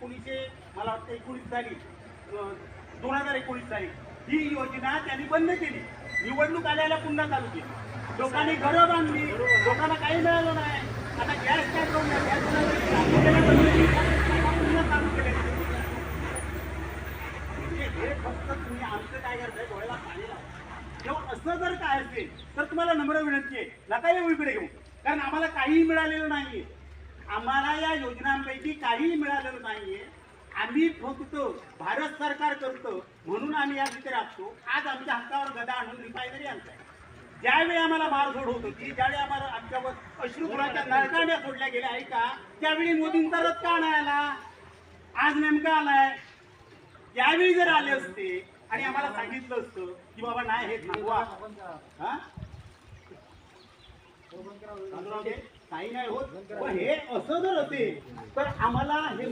मला वाटतं 19 साली 2019 साली ही योजना त्यांनी बंद केली. निवडणूक आल्याला पुन्हा चालू केली. लोकांनी घरं बांधली, लोकांना काही मिळालं नाही. आता गॅस काय करून पुन्हा चालू केले. हे फक्त तुम्ही आमचं काय करताय डोळ्याला पाणी लावा. जेव्हा असं जर काय असेल तर तुम्हाला नम्र विनंती आहे, नका येऊ इकडे घेऊ. कारण आम्हाला काहीही मिळालेलं नाहीये. आम्हाला या योजनांपैकी काहीही मिळालेलं नाहीये. आम्ही फक्त भारत सरकार करतो म्हणून आम्ही या तिथे राहतो. आज आमच्या हक्कावर गदा आणून रिफायनरी आणताय. ज्यावेळी आम्हाला मारझोड होत होती, ज्यावेळी आम्हाला आमच्यावर अश्रुपुराच्या नळकांड्या सोडल्या गेल्या आहे का, त्यावेळी मोदींचा रथ का नाही आला? आज नेमका आलाय. त्यावेळी जर आले असते आणि आम्हाला सांगितलं असतं की बाबा नाही हे थांबवा, काही नाही होत, हे असं जर असेल तर आम्हाला हे